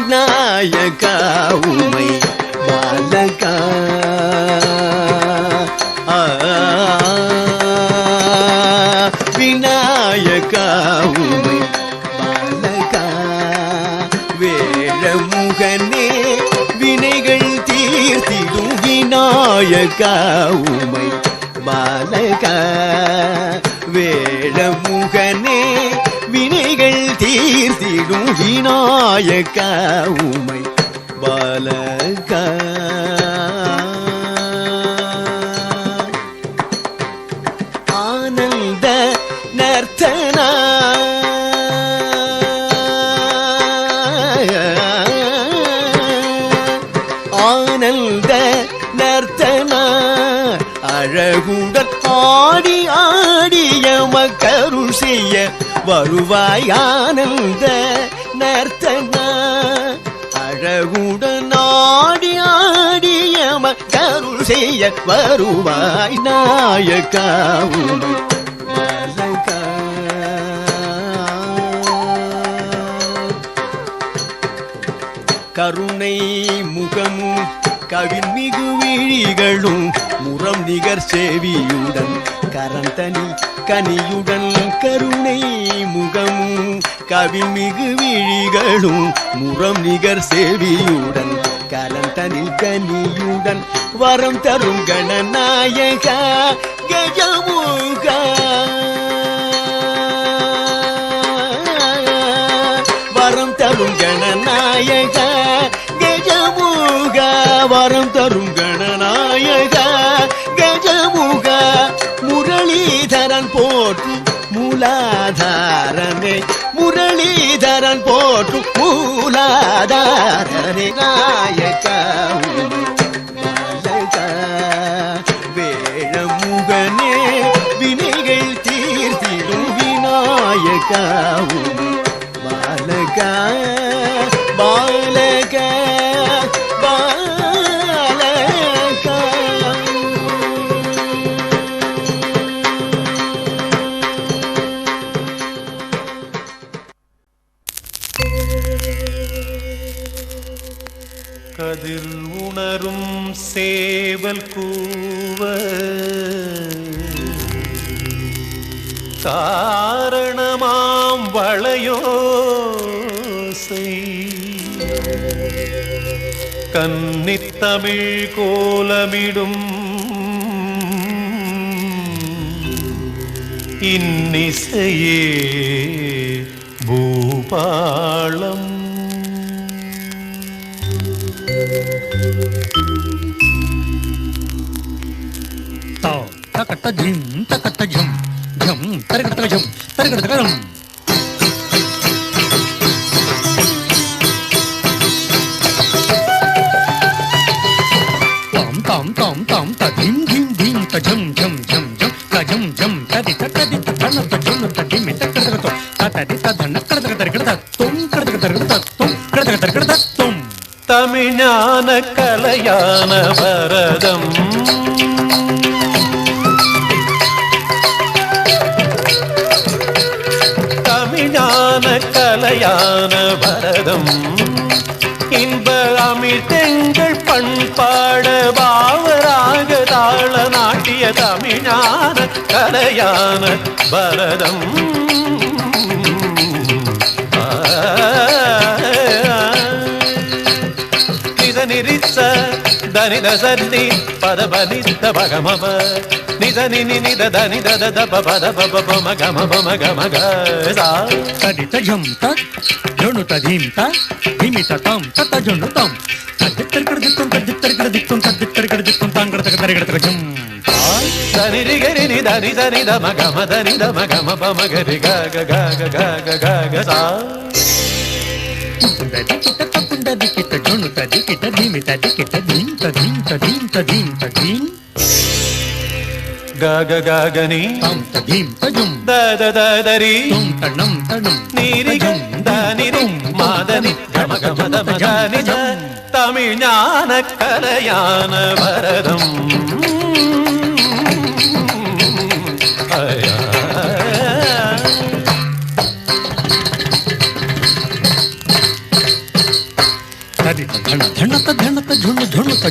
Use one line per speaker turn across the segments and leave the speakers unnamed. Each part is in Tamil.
விநாயகா உமை பாலகா விநாயகா உமை பாலகா வேழமுகனே வினைகள் தீர்த்திடும் விநாயகா உமை பாலகா வேழமுகனே வினைகள் தீர்த்திடும் விநாயகா உமை பாலகா ஆனந்த நர்த்தனா ஆனந்த நர்த்தனா அழகுடன் ஆடி ஆடிய மக்கருள் செய்ய வருவாய் ஆனந்த நர்த்தனா அழகுடன் ஆடி ஆடிய மக்கருள் செய்ய வருவாய் நாயகா உமை பாலகா கருணை முகமும் கவின்மிகு விழிகளும் முரம் நிகர் செவியுடன் கரந்தனி கனியுடன் கருணை முகமும் கவின்மிகு விழிகளும் முரம் நிகர் செவியுடன் கலந்தனில் கனியுடன் வரம் தரும் கணநாயகா கஜமுகா வரம் தரும் கணநாயகா கஜமுகா வரம் தரும் கணநாயகா கஜமுகா முரளிதரன் போற்றும் மூலாதாரனே முரளிதரன் போற்றும் மூலாதாரனே நாயகா பாலகா வேழமுகனே வினைகள் தீர்த்திடும் விநாயகா பாலகா பாலகா பாலகா
கதிர் உணரும் சேவல் கூவ காரணமாம் வளையோசை கன்னித்தமிழ் கோலமிடும் இன்னிசையே Bhupalam
takata jum jum tarikata jum tarikata tom ta dim ta jum ta jum ta di ta dhana ta jum ta dim ta ta di ta dhana kada tom kada tom
தமிழான கலையான பரதம் தமிழான கலையான பரதம் இன்ப அமிழ்தெங்கள் பண்பாட பாவராக தாள நாட்டிய தமிழான கலையான பரதம் நிரிச்ச தனித சந்தி பதபனித்த பகமப நிதனி நித தனி தத பத பப மகம மக
தடித ஜம் தத் ஜொணு ததீம் த திமித தம் தத ஜொணு தம் ததித்தர்கடதிக்கும் தாங்கடதக தரிகடதக ஜம்
தனி ரிகரி நிதனி தனி த மகம தனி த மகம மகரி க க க க க க சா
dikita jonu ta dikita dimita dikita dim ta dim
ga ga ga ga ni
tam ta dim ta jum
da da da da ri
tum ta nam
ni ri ga da ni ri ma da ni ga ma ga ma da ma ga ni ja தமிழ்ஞான கலையான பரதம்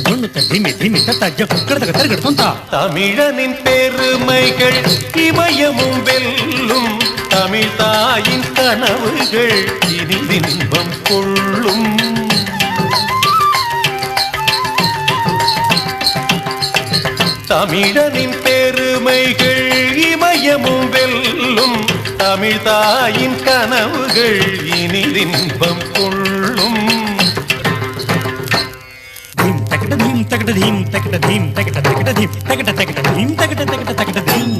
ஜொன்னு திமி திமி தத்த ஜம் கிடதக தருகட்டும் தா
தமிழனின் பெருமைகள் இமயமும் வெல்லும் தமிழ் தாயின் கனவுகள் இனி இன்பம் கொள்ளும் தமிழனின் பெருமைகள் இமயமும் வெல்லும் தமிழ் தாயின் கனவுகள் இனி இன்பம் கொள்ளும்
தீம் தகட தீம் தகட தீம் தகட தகட தீம் தகட தகட தீம் தகட தகட தகட தீம்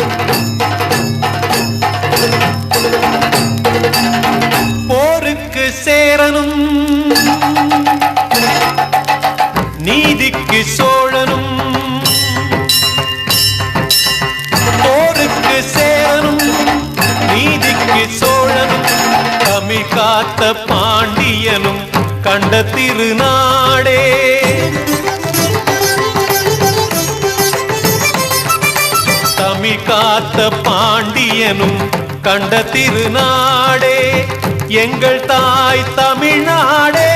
போருக்கு சேரனும் நீதிக்கு சோழனும் போருக்கு சேரனும் நீதிக்கு சோழனும் தமிழ் காத்த பாண்டியனும் கண்ட திருநாடே தமிழ் காத்த பாண்டியனும் கண்ட திருநாடே எங்கள் தாய் தமிழ்நாடே